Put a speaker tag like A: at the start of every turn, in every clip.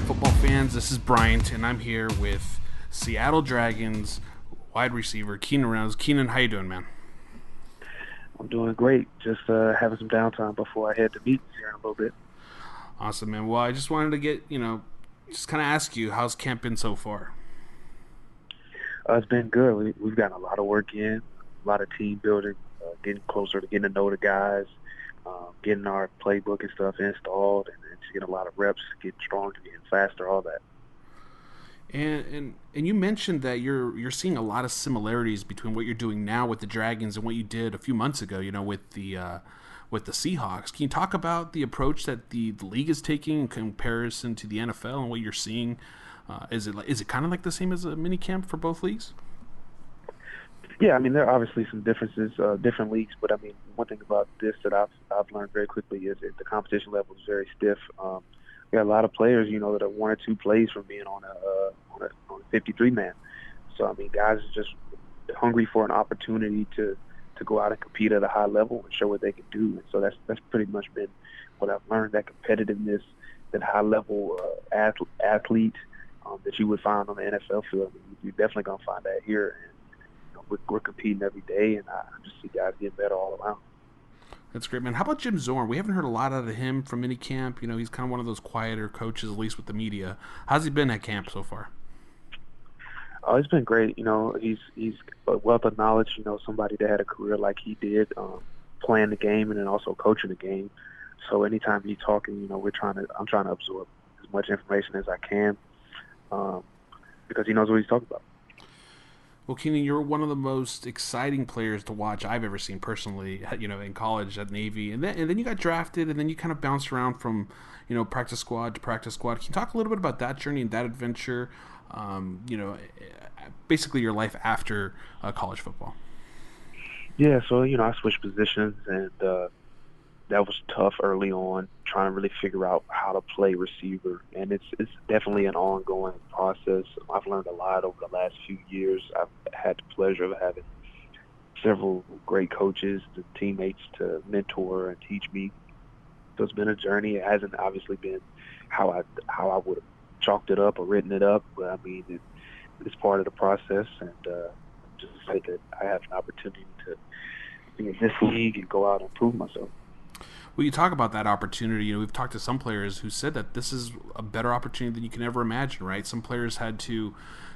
A: football fans. This is Bryant, and I'm here with Seattle Dragons wide receiver Keenan Reynolds. Keenan, how you doing, man?
B: I'm doing great. Just having some downtime before I head to meetings here in a little bit.
A: Awesome, man. Well, I just wanted to just kind of ask you, how's camp been so far?
B: It's been good. We've gotten a lot of work in, a lot of team building, getting closer to getting to know the guys, getting our playbook and stuff installed, and just getting a lot of reps, getting stronger, getting faster, all that.
A: And you mentioned that you're seeing a lot of similarities between what you're doing now with the Dragons and what you did a few months ago, with the Seahawks. Can you talk about the approach that the league is taking in comparison to the NFL and what you're seeing? Is it kind of like the same as a mini camp for both leagues?
B: Yeah, I mean, there are obviously some differences, different leagues, but I mean, one thing about this that I've learned very quickly is that the competition level is very stiff. We got a lot of players, that are one or two plays from being on a 53 man. So I mean, guys are just hungry for an opportunity to go out and compete at a high level and show what they can do. And so that's pretty much been what I've learned. That competitiveness, that high level athlete that you would find on the NFL field. I mean, you're definitely gonna find that here. And we're competing every day, and I just see guys getting better all around.
A: That's great, man. How about Jim Zorn? We haven't heard a lot out of him from minicamp. He's kind of one of those quieter coaches, at least with the media. How's he been at camp so far?
B: Oh, it's been great. He's a wealth of knowledge. Somebody that had a career like he did, playing the game and then also coaching the game. So anytime he's talking, I'm trying to absorb as much information as I can, because he knows what he's talking about.
A: Well, Keenan, you're one of the most exciting players to watch I've ever seen personally, in college at Navy. And then you got drafted, and then you kind of bounced around from, practice squad to practice squad. Can you talk a little bit about that journey and that adventure, basically your life after college football?
B: Yeah, so, I switched positions, and that was tough early on, trying to really figure out how to play receiver. And it's definitely an ongoing process. I've learned a lot over the last few years. I've had the pleasure of having several great coaches, the teammates to mentor and teach me. So it's been a journey. It hasn't obviously been how I would have chalked it up or written it up, but I mean, it's part of the process. And just say that I have an opportunity to be in this league and go out and prove myself.
A: Well, you talk about that opportunity. We've talked to some players who said that this is a better opportunity than you can ever imagine, right? Some players had to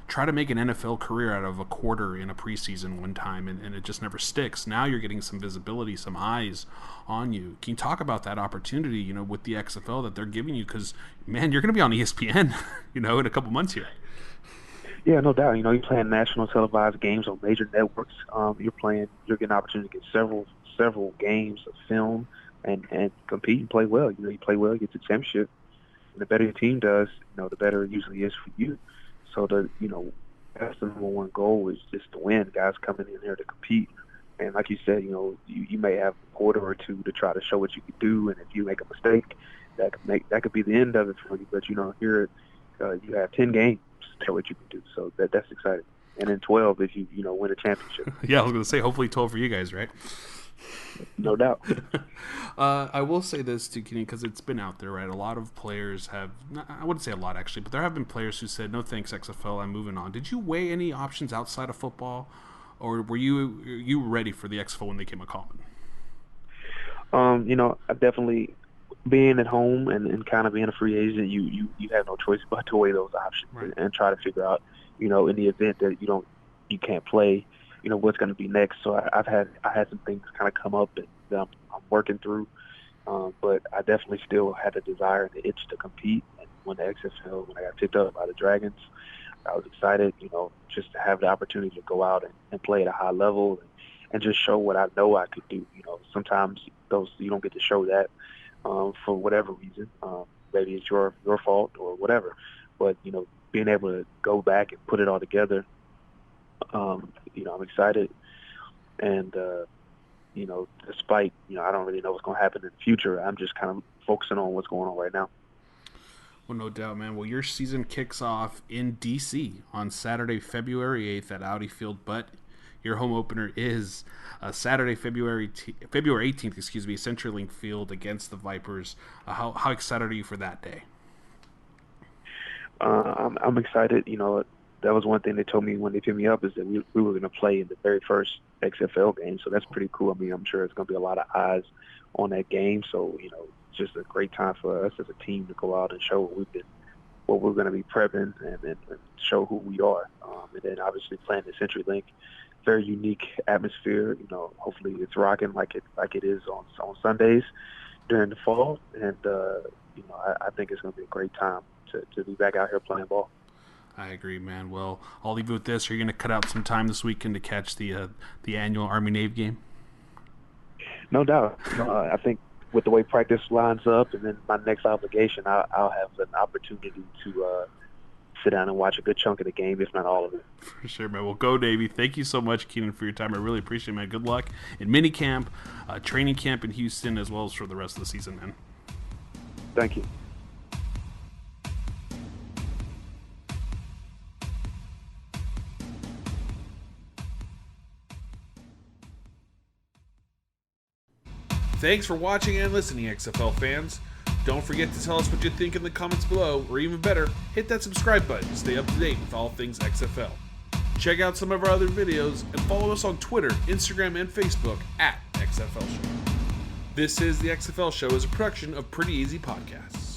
A: try to make an NFL career out of a quarter in a preseason one time, and it just never sticks. Now you're getting some visibility, some eyes on you. Can you talk about that opportunity, with the XFL that they're giving you? Because, man, you're going to be on ESPN, in a couple months here.
B: Yeah, no doubt. You're playing national televised games on major networks. You're getting an opportunity to get several games of film and compete and play well. You play well, you get to the championship. And the better your team does, the better it usually is for you. So that's the number one goal, is just to win. Guys coming in here to compete. And like you said, you may have a quarter or two to try to show what you can do, and if you make a mistake, that could be the end of it for you. But here you have 10 games to show what you can do. So that's exciting. And then 12 if you win a championship.
A: Yeah, I was going to say hopefully 12 for you guys, right?
B: No doubt.
A: I will say this to Kenny, because it's been out there, right? A lot of players have, I wouldn't say a lot actually, but there have been players who said, no thanks, XFL, I'm moving on. Did you weigh any options outside of football, or were you ready for the XFL when they came a calling?
B: I definitely, being at home and kind of being a free agent, you have no choice but to weigh those options, right, and try to figure out, in the event that you can't play, what's going to be next. So I had some things kind of come up that I'm working through, but I definitely still had the desire and the itch to compete. And when I got picked up by the Dragons, I was excited, just to have the opportunity to go out and play at a high level and just show what I know I could do. Sometimes you don't get to show that for whatever reason. Maybe it's your fault or whatever, but being able to go back and put it all together. I'm excited, and despite I don't really know what's going to happen in the future, I'm just kind of focusing on what's going on right now.
A: Well, no doubt, man. Well, your season kicks off in D.C. on Saturday, February 8th at Audi Field, but your home opener is Saturday, February 18th, CenturyLink Field against the Vipers. How excited are you for that day?
B: I'm excited. You know, that was one thing they told me when they picked me up is that we were going to play in the very first XFL game. So that's pretty cool. I mean, I'm sure it's going to be a lot of eyes on that game. So, you know, it's just a great time for us as a team to go out and show what we're going to be prepping and show who we are. And then obviously playing the CenturyLink, very unique atmosphere. You know, hopefully it's rocking like it is on Sundays during the fall. And, you know, I think it's going to be a great time to be back out here playing ball.
A: I agree, man. Well, I'll leave you with this. Are you going to cut out some time this weekend to catch the annual Army-Navy game?
B: No doubt. I think with the way practice lines up and then my next obligation, I'll have an opportunity to sit down and watch a good chunk of the game, if not all of it.
A: For sure, man. Well, go Navy. Thank you so much, Keenan, for your time. I really appreciate it, man. Good luck in minicamp, training camp in Houston, as well as for the rest of the season, man.
B: Thank you.
A: Thanks for watching and listening, XFL fans. Don't forget to tell us what you think in the comments below, or even better, hit that subscribe button to stay up to date with all things XFL. Check out some of our other videos and follow us on Twitter, Instagram, and Facebook @XFL Show. This is the XFL Show, is a production of Pretty Easy Podcasts.